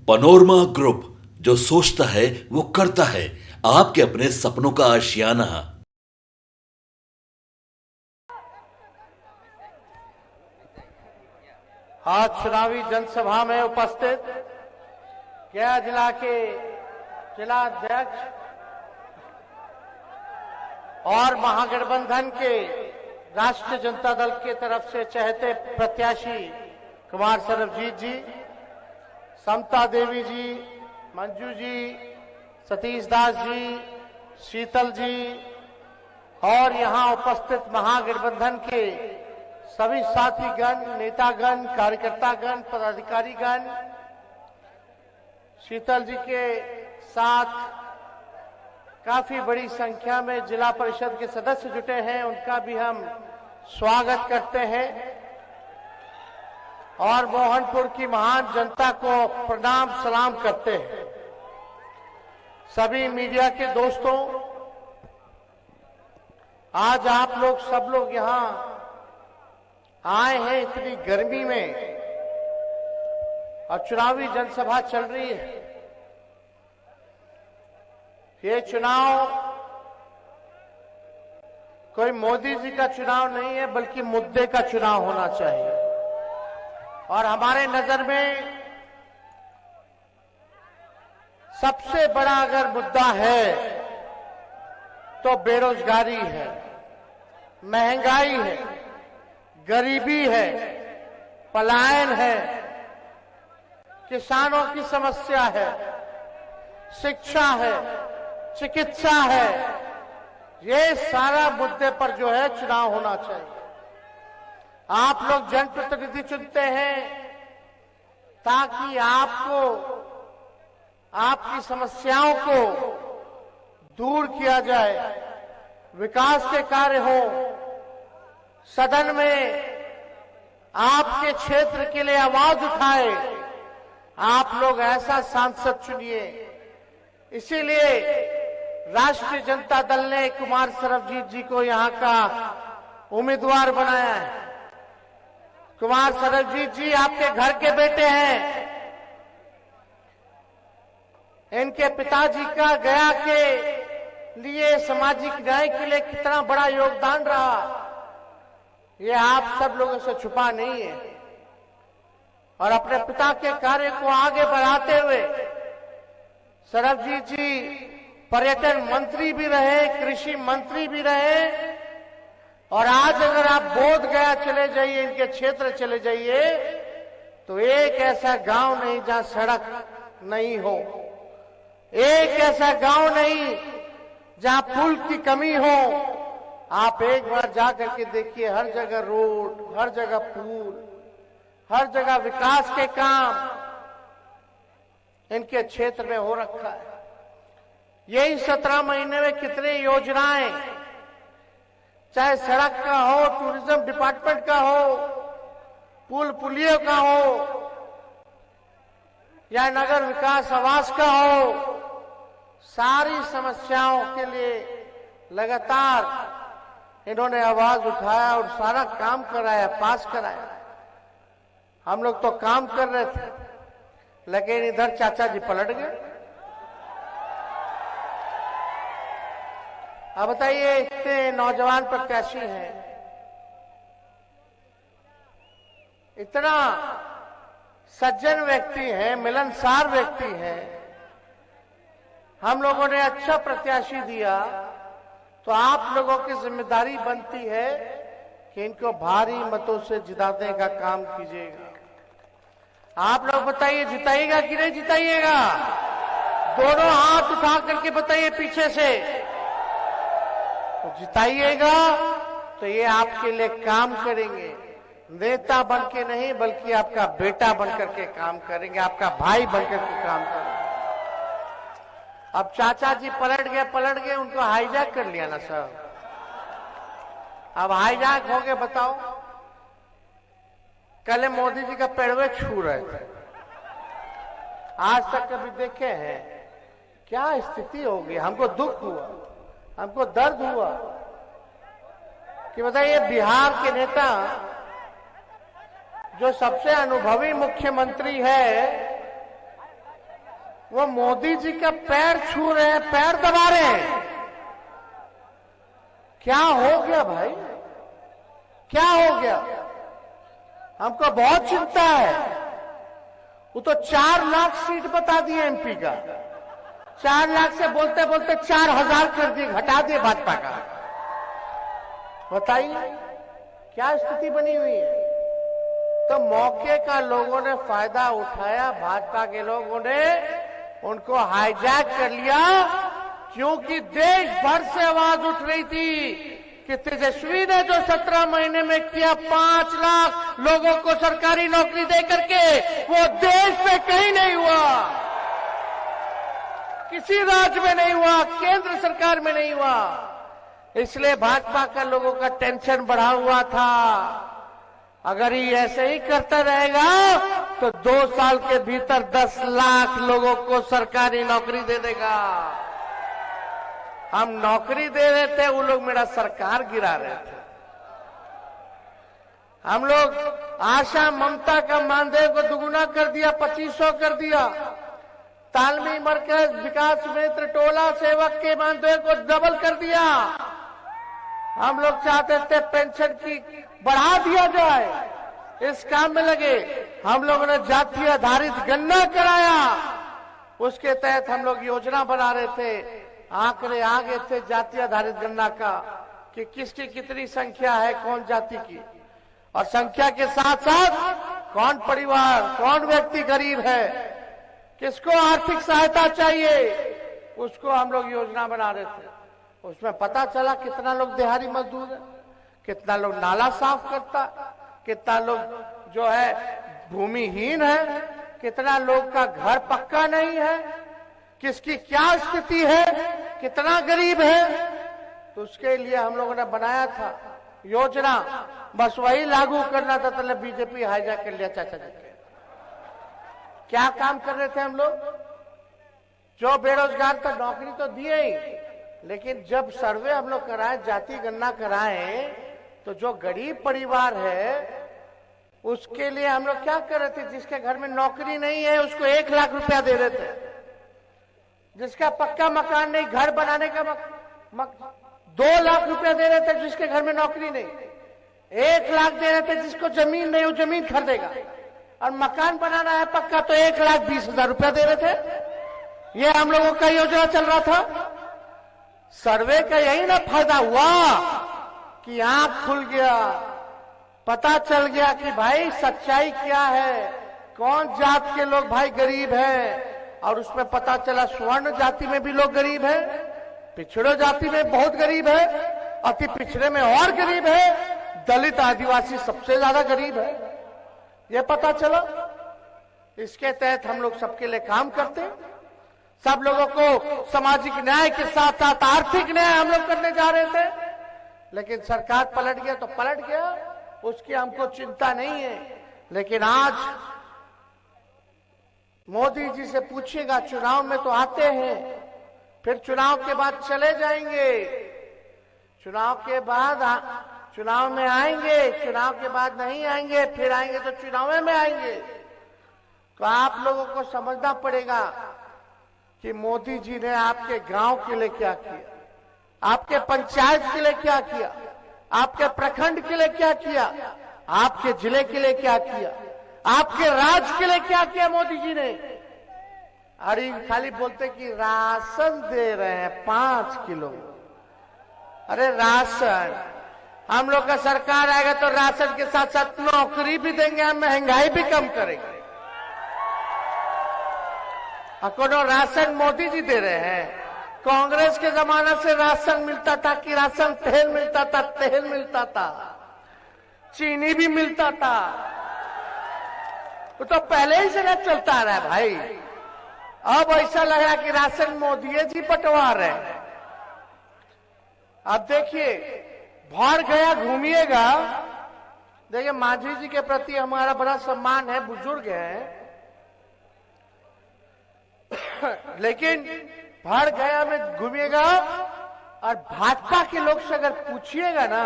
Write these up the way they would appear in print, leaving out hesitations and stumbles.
Panorama group, जो सोचता है वो करता है। आपके अपने सपनों का आशियाना। आज चुनावी जनसभा में उपस्थित गया जिला के जिलाध्यक्ष और महागठबंधन के राष्ट्रीय जनता दल की तरफ से चहेते प्रत्याशी कुमार सरबजीत जी, समता देवी जी, मंजू जी, सतीश दास जी, शीतल जी और यहां उपस्थित महागठबंधन के सभी साथीगण, नेतागण, कार्यकर्तागण, पदाधिकारीगण, शीतल जी के साथ काफी बड़ी संख्या में जिला परिषद के सदस्य जुटे हैं, उनका भी हम स्वागत करते हैं और मोहनपुर की महान जनता को प्रणाम सलाम करते हैं। सभी मीडिया के दोस्तों, आज आप लोग सब लोग यहां आए हैं इतनी गर्मी में और चुनावी जनसभा चल रही है। ये चुनाव कोई मोदी जी का चुनाव नहीं है, बल्कि मुद्दे का चुनाव होना चाहिए। और हमारे नजर में सबसे बड़ा अगर मुद्दा है तो बेरोजगारी है, महंगाई है, गरीबी है, पलायन है, किसानों की समस्या है, शिक्षा है, चिकित्सा है। ये सारा मुद्दे पर जो है चुनाव होना चाहिए। आप लोग जनप्रतिनिधि चुनते हैं ताकि आपको, आपकी समस्याओं को दूर किया जाए, विकास के कार्य हो, सदन में आपके क्षेत्र के लिए आवाज उठाए। आप लोग ऐसा सांसद चुनिए। इसीलिए राष्ट्रीय जनता दल ने कुमार सरबजीत जी को यहां का उम्मीदवार बनाया है। कुमार सरबजीत जी आपके घर के बेटे हैं। इनके पिताजी का गया के लिए सामाजिक न्याय के लिए कितना बड़ा योगदान रहा, ये आप सब लोगों से छुपा नहीं है। और अपने पिता के कार्य को आगे बढ़ाते हुए सरबजीत जी पर्यटन मंत्री भी रहे, कृषि मंत्री भी रहे। और आज अगर आप बोध गया चले जाइए, इनके क्षेत्र चले जाइए, तो एक ऐसा गांव नहीं जहां सड़क नहीं हो, एक ऐसा गांव नहीं जहां पुल की कमी हो। आप एक बार जाकर के देखिए, हर जगह रोड, हर जगह पुल, हर जगह विकास के काम इनके क्षेत्र में हो रखा है। यही 17 महीने में कितने योजनाएं, चाहे सड़क का हो, टूरिज्म डिपार्टमेंट का हो, पुल पुलियों का हो, या नगर विकास आवास का हो, सारी समस्याओं के लिए लगातार इन्होंने आवाज उठाया और सारा काम कराया, पास कराया। हम लोग तो काम कर रहे थे, लेकिन इधर चाचा जी पलट गए। अब बताइए, इतने नौजवान प्रत्याशी हैं, इतना सज्जन व्यक्ति हैं, मिलनसार व्यक्ति हैं, हम लोगों ने अच्छा प्रत्याशी दिया, तो आप लोगों की जिम्मेदारी बनती है कि इनको भारी मतों से जिताने का काम कीजिएगा। आप लोग बताइए, जिताइएगा कि नहीं जिताइएगा? दोनों हाथ उठा करके बताइए पीछे से। तो जिताइएगा तो ये आपके लिए काम करेंगे, नेता बन के नहीं, बल्कि आपका बेटा बनकर के काम करेंगे, आपका भाई बनकर के काम करेंगे। अब चाचा जी पलट गए, उनको हाईजैक कर लिया ना सर। अब हाईजैक हो गए, बताओ। कल मोदी जी का पेड़वे छू रहे थे, आज तक कभी देखे हैं? क्या स्थिति होगी? हमको दुख हुआ, हमको दर्द हुआ कि बताइए, बिहार के नेता जो सबसे अनुभवी मुख्यमंत्री है, वो मोदी जी का पैर छू रहे हैं, पैर दबा रहे हैं। क्या हो गया भाई, क्या हो गया? हमको बहुत चिंता है। वो तो 4 लाख सीट बता दिए एमपी का, 4 लाख से बोलते बोलते 4000 कर दिए, घटा दिए भाजपा का। बताइए क्या स्थिति बनी हुई है। तो मौके का लोगों ने फायदा उठाया, भाजपा के लोगों ने उनको हाईजैक कर लिया, क्योंकि देश भर से आवाज उठ रही थी कि तेजस्वी ने जो 17 महीने में किया, 5 लाख लोगों को सरकारी नौकरी दे करके, वो देश में कहीं नहीं हुआ, किसी राज्य में नहीं हुआ, केंद्र सरकार में नहीं हुआ। इसलिए भाजपा का लोगों का टेंशन बढ़ा हुआ था। अगर ये ऐसे ही करता रहेगा तो 2 साल के भीतर 10 लाख लोगों को सरकारी नौकरी दे देगा। हम नौकरी दे रहे थे, वो लोग मेरा सरकार गिरा रहे थे। हम लोग आशा ममता का मानदेय को दुगुना कर दिया, 2500 कर दिया। तालमी मरकज विकास मित्र टोला सेवक के मानदेय को डबल कर दिया। हम लोग चाहते थे पेंशन की बढ़ा दिया जाए, इस काम में लगे। हम लोगों ने जाति आधारित गणना कराया, उसके तहत हम लोग योजना बना रहे थे। आंकड़े आ गए थे जाति आधारित गणना का कि किसकी कितनी संख्या है, कौन जाति की, और संख्या के साथ साथ कौन परिवार, कौन व्यक्ति गरीब है, किसको आर्थिक सहायता चाहिए, उसको हम लोग योजना बना रहे थे। उसमें पता चला कितना लोग दिहाड़ी मजदूर है, कितना लोग नाला साफ करता, कितना लोग जो है भूमिहीन है, कितना लोग का घर पक्का नहीं है, किसकी क्या स्थिति है, कितना गरीब है। तो उसके लिए हम लोगों ने बनाया था योजना, बस वही लागू करना था। तो बीजेपी हाईजैक कर लिया चाचा जी के। क्या काम कर रहे थे हम लोग? जो बेरोजगार था नौकरी तो दिए ही, लेकिन जब सर्वे हम लोग कराए, जाति गणना कराए, तो जो गरीब परिवार है उसके लिए हम लोग क्या कर रहे थे, जिसके घर में नौकरी नहीं है उसको 1 लाख रुपया दे रहे थे। जिसका पक्का मकान नहीं, घर बनाने का 2 लाख रुपया दे रहे थे जिसके घर में नौकरी नहीं। 1 लाख दे रहे थे जिसको जमीन नहीं, वो जमीन खरीदेगा। और मकान बनाना है पक्का तो 1,20,000 रुपया दे रहे थे। ये हम लोगों का योजना चल रहा था। सर्वे का यही ना फायदा हुआ कि आंख खुल गया, पता चल गया कि भाई सच्चाई क्या है, कौन जात के लोग भाई गरीब है। और उसमें पता चला स्वर्ण जाति में भी लोग गरीब है, पिछड़ो जाति में बहुत गरीब है, अति पिछड़े में और गरीब है, दलित आदिवासी सबसे ज्यादा गरीब है, यह पता चला। इसके तहत हम लोग सबके लिए काम करते हैं। सब लोगों को सामाजिक न्याय के साथ साथ आर्थिक न्याय हम लोग करने जा रहे थे, लेकिन सरकार पलट गया तो पलट गया, उसकी हमको चिंता नहीं है। लेकिन आज मोदी जी से पूछिएगा, चुनाव में तो आते हैं, फिर चुनाव के बाद चले जाएंगे, चुनाव के बाद चुनाव में आएंगे, चुनाव के बाद नहीं आएंगे, फिर आएंगे तो चुनाव में आएंगे। तो आप लोगों को समझना पड़ेगा कि मोदी जी ने आपके गांव के लिए क्या किया, आपके पंचायत के लिए क्या किया, आपके प्रखंड के लिए क्या किया, आपके जिले के लिए क्या किया, आपके राज्य के लिए क्या किया मोदी जी ने। अरे खाली बोलते कि राशन दे रहे हैं 5 किलो। अरे राशन, हम लोग का सरकार आएगा तो राशन के साथ साथ नौकरी भी देंगे, हम महंगाई भी कम करेंगे। कोनो राशन मोदी जी दे रहे हैं। कांग्रेस के जमाना से राशन मिलता था कि राशन तेल मिलता था, तेल मिलता था, चीनी भी मिलता था, वो तो पहले ही से ना चलता आ रहा है भाई। अब ऐसा लग रहा है कि राशन मोदी जी बंटवा रहे हैं। अब देखिए, भर गया घूमिएगा, देखिए मांझी जी के प्रति हमारा बड़ा सम्मान है, बुजुर्ग है, लेकिन भर गया में घूमिएगा और भाजपा के लोग से अगर पूछिएगा ना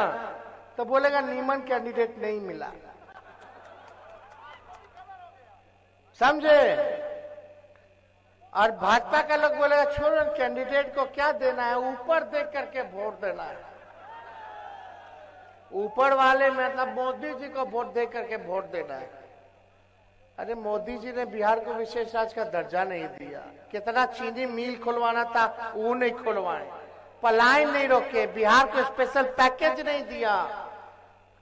तो बोलेगा नीमन कैंडिडेट नहीं मिला। समझे? और भाजपा का लोग बोलेगा छोड़ो, कैंडिडेट को क्या देना है, ऊपर देख करके वोट देना है। ऊपर वाले मतलब मोदी जी को वोट दे करके वोट देना है। अरे मोदी जी ने बिहार को विशेष राज्य का दर्जा नहीं दिया। कितना चीनी मिल खुलवाना था वो नहीं खुलवाए, पलायन नहीं रोके, बिहार को स्पेशल पैकेज नहीं दिया।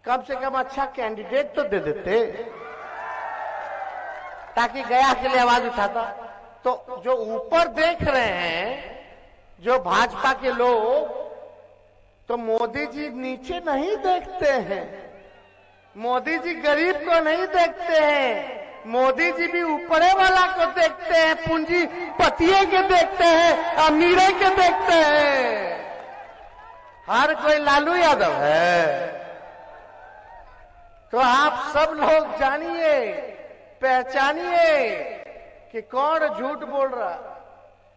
कम से कम अच्छा कैंडिडेट तो दे देते ताकि गया के लिए आवाज उठाता। तो जो ऊपर देख रहे हैं जो भाजपा के लोग, तो मोदी जी नीचे नहीं देखते हैं, मोदी जी गरीब को नहीं देखते हैं, मोदी जी भी ऊपरे वाला को देखते हैं, पूंजीपतिये के देखते हैं, अमीरे के देखते हैं। हर कोई लालू यादव है। तो आप सब लोग जानिए, पहचानिए कि कौन झूठ बोल रहा।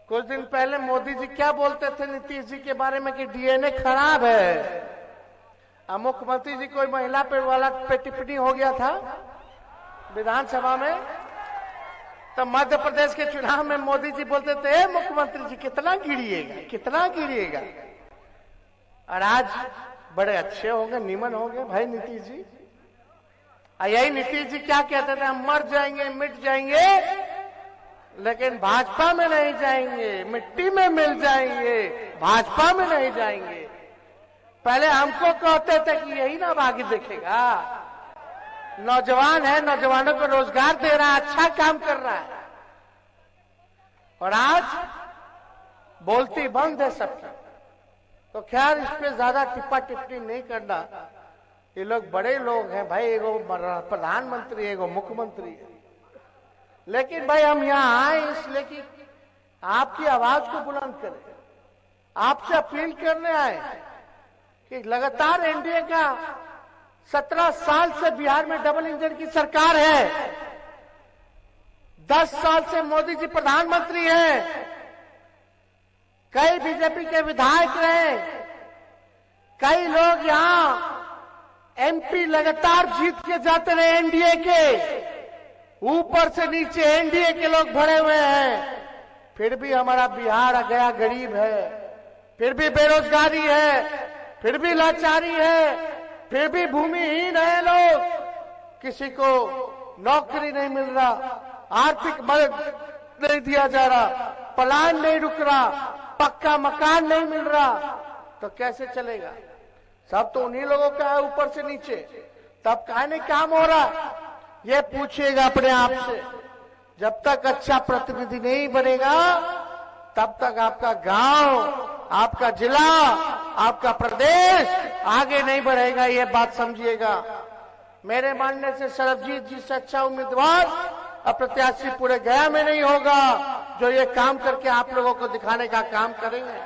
कुछ दिन पहले मोदी जी क्या बोलते थे नीतीश जी के बारे में कि डीएनए खराब है। अब मुख्यमंत्री जी कोई महिला पे वाला पे टिप्पणी हो गया था विधानसभा में, तो मध्य प्रदेश के चुनाव में मोदी जी बोलते थे मुख्यमंत्री जी कितना गिरिएगा, कितना गिरिएगा। और आज बड़े अच्छे हो गए, निमन हो गए भाई नीतीश जी। यही नीतीश जी क्या कहते थे, हम मर जाएंगे, मिट जाएंगे, लेकिन भाजपा में नहीं जाएंगे, मिट्टी में मिल जाएंगे, भाजपा में नहीं जाएंगे। पहले हमको कहते थे कि यही ना आगे देखेगा, नौजवान है, नौजवानों को रोजगार दे रहा है, अच्छा काम कर रहा है। और आज बोलती बंद है सबकी। तो खैर इस पे ज्यादा टिप्पा टिप्पणी नहीं करना। ये लोग बड़े लोग हैं भाई, एगो प्रधानमंत्री, एगो मुख्यमंत्री है। लेकिन भाई हम यहाँ आए इसलिए कि आपकी आवाज को बुलंद करें, आपसे अपील करने आए कि लगातार एनडीए का 17 साल से बिहार में डबल इंजन की सरकार है, 10 साल से मोदी जी प्रधानमंत्री हैं, कई बीजेपी के विधायक रहे, कई लोग यहां एमपी लगातार जीत के जाते रहे एनडीए के, ऊपर से नीचे एनडीए के लोग भरे हुए हैं। फिर भी हमारा बिहार गया गरीब है, फिर भी बेरोजगारी है, फिर भी लाचारी है, फिर भी भूमिहीन है लोग, किसी को नौकरी नहीं मिल रहा, आर्थिक मदद नहीं दिया जा रहा, पलायन नहीं रुक रहा, पक्का मकान नहीं मिल रहा। तो कैसे चलेगा? सब तो उन्हीं लोगों का है ऊपर से नीचे, तब काहे नहीं काम हो रहा? ये पूछिएगा अपने आप से। जब तक अच्छा प्रतिनिधि नहीं बनेगा तब तक आपका गांव, आपका जिला, आपका प्रदेश आगे नहीं बढ़ेगा, ये बात समझिएगा। मेरे मानने से सरबजीत जी से अच्छा उम्मीदवार और प्रत्याशी पूरे गया में नहीं होगा जो ये काम करके आप लोगों को दिखाने का काम करेंगे।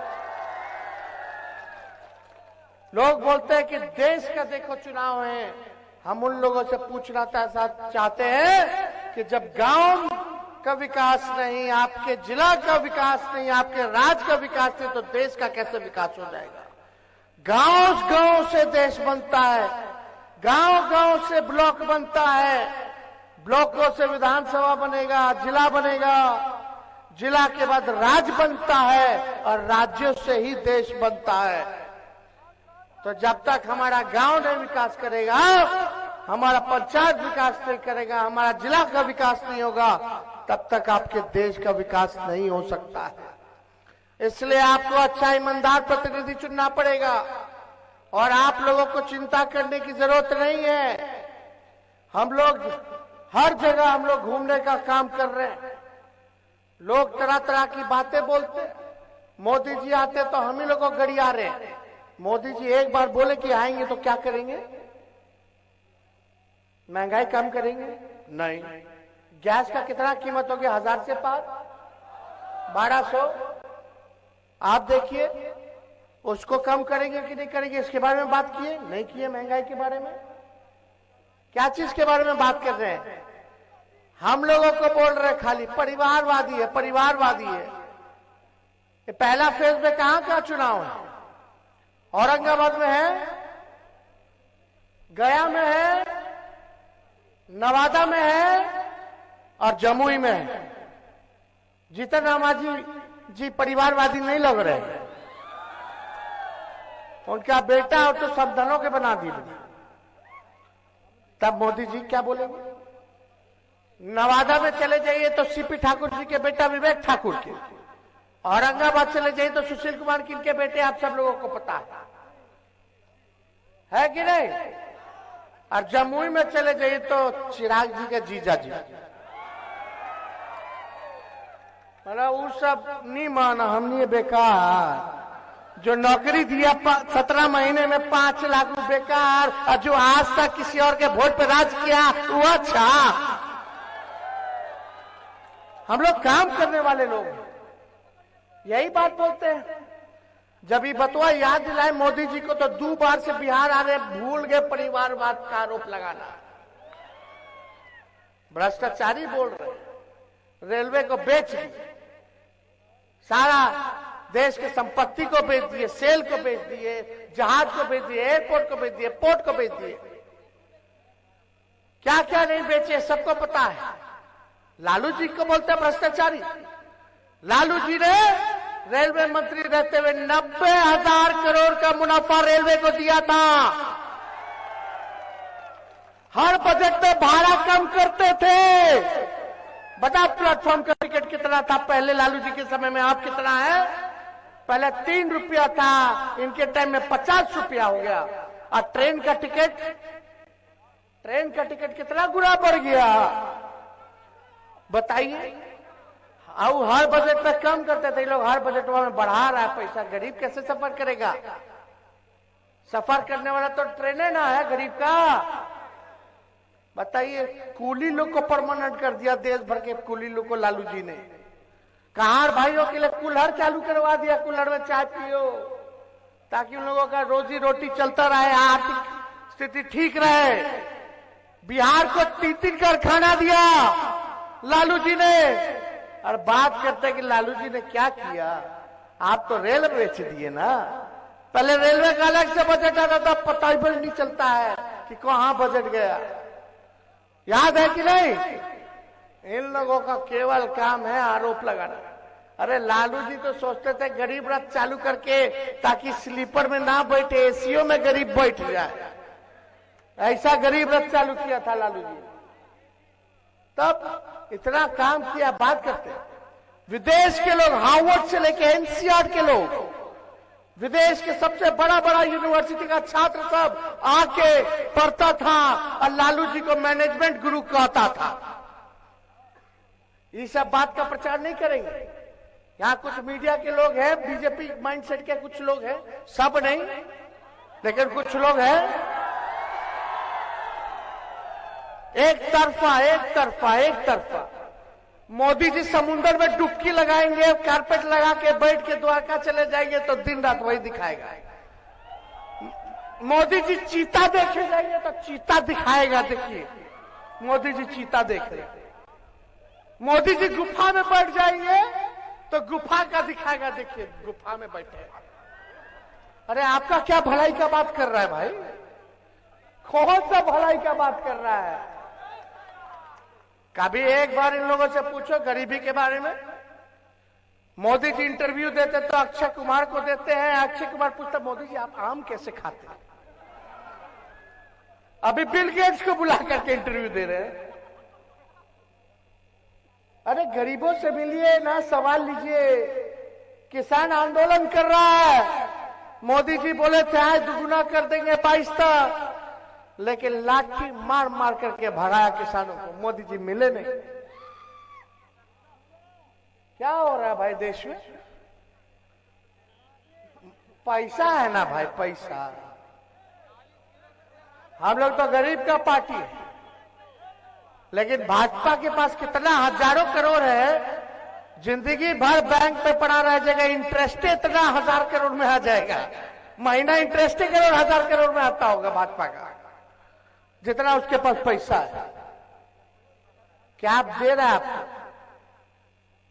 लोग बोलते हैं कि देश का देखो चुनाव है, हम उन लोगों से पूछना चाहते हैं कि जब गांव का विकास नहीं, आपके जिला का विकास नहीं, आपके राज्य का विकास नहीं, तो देश का कैसे विकास हो जाएगा? गांव गांव से देश बनता है, गांव गांव से ब्लॉक बनता है, ब्लॉकों से विधानसभा बनेगा, जिला बनेगा, जिला के बाद राज्य बनता है और राज्यों से ही देश बनता है। तो जब तक हमारा गांव नहीं विकास करेगा, हमारा पंचायत विकास नहीं करेगा, हमारा जिला का विकास नहीं होगा, तब तक आपके देश का विकास नहीं हो सकता है। इसलिए आपको अच्छा ईमानदार प्रतिनिधि चुनना पड़ेगा और आप लोगों को चिंता करने की जरूरत नहीं है। हम लोग हर जगह हम लोग घूमने का काम कर रहे हैं। लोग तरह तरह की बातें बोलते, मोदी जी आते तो हम ही लोगों को गड़िया रहे हैं। मोदी जी एक बार बोले कि आएंगे तो क्या करेंगे? महंगाई कम करेंगे? नहीं। गैस का कितना कीमत हो गया? 1000 से पार, 1200। आप देखिए उसको कम करेंगे कि नहीं करेंगे, इसके बारे में बात किए? नहीं किए। महंगाई के बारे में क्या चीज के बारे में बात कर रहे हैं? हम लोगों को बोल रहे खाली परिवारवादी है, परिवारवादी है। ये पहला फेज में कहां का चुनाव है? औरंगाबाद में है, गया में है, नवादा में है और जमुई में है। जीतन राम मांझी जी परिवारवादी नहीं लग रहे, उनका बेटा हो तो सब दलों के बना दिए, तब मोदी जी क्या बोलेंगे? नवादा में चले जाइए तो सीपी ठाकुर जी के बेटा विवेक ठाकुर के, औरंगाबाद चले जाइए तो सुशील कुमार किनके बेटे आप सब लोगों को पता है कि नहीं? और जमुई में चले जाइए तो चिराग जी के जीजा जी, मतलब वो सब नहीं माना, हमने बेकार जो नौकरी दिया 17 महीने में 5 लाख रुपए बेकार, और जो आज तक किसी और के वोट पे राज किया वो अच्छा। हम लोग काम करने वाले लोग यही बात बोलते हैं। जब ये बतवा याद दिलाए मोदी जी को तो 2 बार से बिहार आ रहे, भूल गए परिवारवाद का आरोप लगाना, भ्रष्टाचारी बोल रहे, रेलवे को बेच दिए, सारा देश के संपत्ति को बेच दिए, सेल को बेच दिए, जहाज को बेच दिए, एयरपोर्ट को बेच दिए, पोर्ट को बेच दिए, क्या क्या नहीं बेचे सबको पता है। लालू जी को बोलते हैं भ्रष्टाचारी। लालू जी ने रेलवे मंत्री रहते हुए 90,000 करोड़ का मुनाफा रेलवे को दिया था। हर बजट में भाड़ा कम करते थे। बता प्लेटफॉर्म का टिकट कितना था पहले लालू जी के समय में, आप कितना है? पहले 3 रुपया था, इनके टाइम में 50 रुपया हो गया। और ट्रेन का टिकट कितना गुना बढ़ गया बताइए। और हर बजट में कम करते थे लोग, हर बजट में बढ़ा रहा है पैसा। गरीब कैसे सफर करेगा? सफर करने वाला तो ट्रेन ना है गरीब का। बताइए, कूली लोग को परमानेंट कर दिया, देश भर के कूली लोग को लालू जी ने। कहार भाइयों के लिए कुल्हड़ चालू करवा दिया, कुल्हड़ में चाय पियो ताकि उन लोगों का रोजी रोटी चलता रहे, आर्थिक स्थिति ठीक रहे। बिहार को 3 कारखाना दिया लालू जी ने। और बात करते कि लालू जी ने क्या किया, आप तो रेल बेच दिए ना। पहले रेलवे का अलग से बजट आता था, पता ही नहीं चलता है कि कहां बजट गया, याद है कि नहीं? इन लोगों का केवल काम है आरोप लगाना। अरे लालू जी तो सोचते थे गरीब रथ चालू करके ताकि स्लीपर में ना बैठे, एसीओ में गरीब बैठ जाए। ऐसा गरीब रथ चालू किया था लालू जी, तब इतना काम किया। बात करते हैं विदेश के लोग, हार्वर्ड से लेके एनसीआर के लोग, विदेश के सबसे बड़ा बड़ा यूनिवर्सिटी का छात्र सब आके पढ़ता था और लालू जी को मैनेजमेंट गुरु कहता था। ये सब बात का प्रचार नहीं करेंगे। यहाँ कुछ मीडिया के लोग हैं, बीजेपी माइंडसेट के कुछ लोग हैं, सब नहीं लेकिन कुछ लोग हैं एक तरफा। मोदी जी समुद्र में डुबकी लगाएंगे, कारपेट लगा के बैठ के द्वारका चले जाएंगे तो दिन रात वही दिखाएगा। मोदी जी चीता देखे जाएंगे तो चीता दिखाएगा। देखिए मोदी जी चीता देख रहे। मोदी जी गुफा में बैठ जाएंगे तो गुफा का दिखाएगा। देखिए गुफा में बैठे। अरे आपका क्या भलाई का बात कर रहा है भाई? कौन सा भलाई का बात कर रहा है? कभी एक बार इन लोगों से पूछो गरीबी के बारे में। मोदी जी इंटरव्यू देते तो अक्षय कुमार को देते हैं। अक्षय कुमार पूछता मोदी जी आप आम कैसे खाते हैं? अभी बिल गेट्स को बुला करके इंटरव्यू दे रहे हैं। अरे गरीबों से मिलिए ना, सवाल लीजिए। किसान आंदोलन कर रहा है, मोदी जी बोले थे आज दुगुना कर देंगे 22 तक, लेकिन लाठी मार मार करके भगाया किसानों को। मोदी जी मिले नहीं। क्या हो रहा है भाई देश में? पैसा है ना भाई, पैसा। हम लोग तो गरीब का पार्टी है, लेकिन भाजपा के पास कितना हजारों करोड़ है, जिंदगी भर बैंक पे पड़ा रह जाएगा। इंटरेस्ट इतना 1000 करोड़ में आ जाएगा, महीना इंटरेस्ट करोड़ 1000 करोड़ में आता होगा भाजपा का, जितना उसके पास पैसा है। क्या आप दे रहे हैं आपको?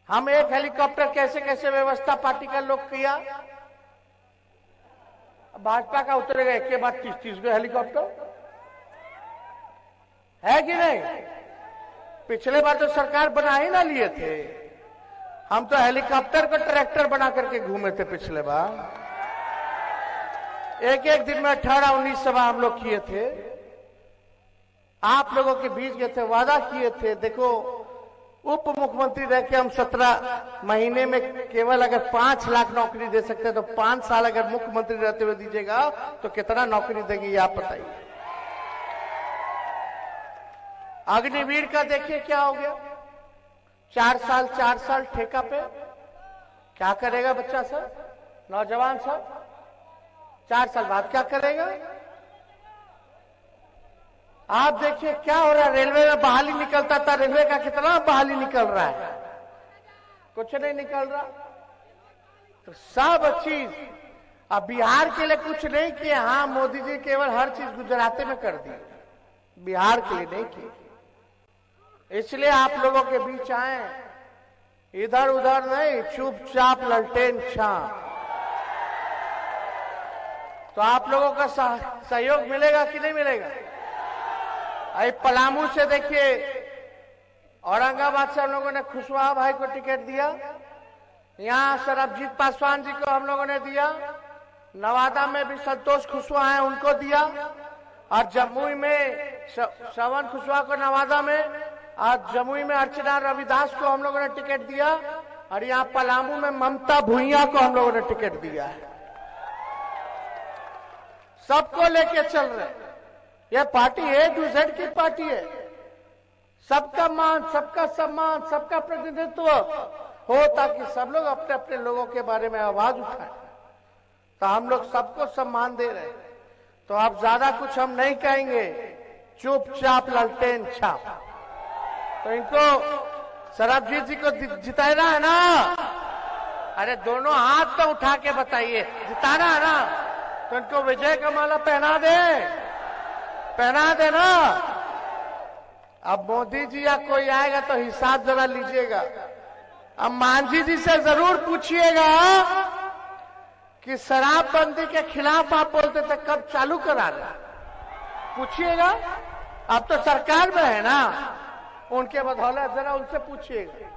हम एक हेलीकॉप्टर कैसे कैसे व्यवस्था पार्टी का लोग किया, भाजपा का उतरेगा एक के बाद 30-30 गो हेलीकॉप्टर, है कि नहीं? पिछले बार तो सरकार बना ही ना लिए थे। हम तो हेलीकॉप्टर को ट्रैक्टर बना करके घूमे थे पिछले बार। एक एक दिन में 18-19 सभा हम लोग किए थे, आप लोगों के बीच गए थे, वादा किए थे। देखो उप मुख्यमंत्री रह के हम 17 महीने में केवल अगर 5 लाख नौकरी दे सकते हैं, तो 5 साल अगर मुख्यमंत्री रहते हुए दीजिएगा तो कितना नौकरी देंगे ये आप बताइए। अग्निवीर का देखिए क्या हो गया, 4 साल ठेका पे। क्या करेगा बच्चा सब, नौजवान सब 4 साल बाद क्या करेगा? आप देखिए क्या हो रहा है, रेलवे में बहाली निकलता था, रेलवे का कितना बहाली निकल रहा है, कुछ नहीं निकल रहा। तो सब चीज अब बिहार के लिए कुछ नहीं किए। हाँ, मोदी जी केवल हर चीज गुजराती में कर दी, बिहार के लिए नहीं की। इसलिए आप लोगों के बीच आए, इधर उधर नहीं, चुपचाप ललटेन छाप। तो आप लोगों का सहयोग मिलेगा कि नहीं मिलेगा? अरे पलामू से देखिए, औरंगाबाद से हम लोगों ने खुशवाहा भाई को टिकट दिया, यहाँ सरबजीत पासवान जी को हम लोगों ने दिया, नवादा में भी संतोष खुशवाहा है उनको दिया, और जमुई में श्रवण खुशवाहा को नवादा में, और जमुई में अर्चना रविदास को हम लोगों ने टिकट दिया, और यहाँ पलामू में ममता भुइया को हम लोगों ने टिकट दिया है। सबको लेके चल रहे। यह पार्टी A to Z की पार्टी है। सबका मान, सबका सम्मान, सबका प्रतिनिधित्व हो, ताकि सब लोग अपने अपने लोगों के बारे में आवाज उठाएं। तो हम लोग सबको सम्मान दे रहे हैं। तो आप ज्यादा कुछ हम नहीं कहेंगे, चुपचाप ललटेन छाप। तो इनको सरबजीत जी को जिताना है ना? अरे दोनों हाथ तो उठा के बताइए, जिताना है ना? तो इनको विजय का माला पहना देना। अब मोदी जी या कोई आएगा तो हिसाब जरा लीजिएगा। अब मांझी जी से जरूर पूछिएगा कि शराबबंदी के खिलाफ आप बोलते थे, कब चालू करा रहे? पूछिएगा, अब तो सरकार में है ना, उनके बदौलत जरा उनसे पूछिएगा।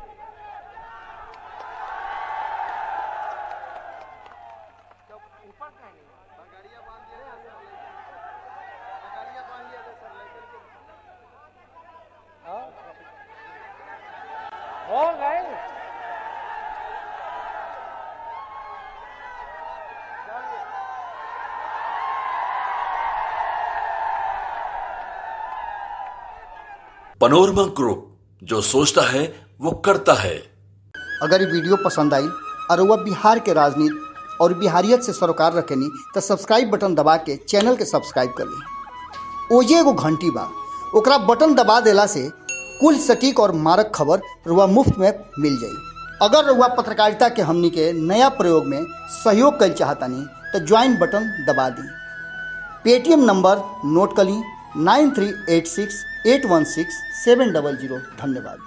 हो गए पनोरमा ग्रुप, जो सोचता है वो करता है। अगर ये वीडियो पसंद आई और वह बिहार के राजनीति और बिहारियत से सरोकार रखेनी तो सब्सक्राइब बटन दबा के चैनल के सब्सक्राइब कर ली। ओजे एगो घंटी बा, ओकरा बटन दबा देला से कुल सटीक और मारक खबर रुआ मुफ्त में मिल जाई। अगर रुआ पत्रकारिता के हमनी के नया प्रयोग में सहयोग कर चाहतानी तो ज्वाइन बटन दबा दी। पेटीएम नंबर नोट कर ली 9386816700। धन्यवाद।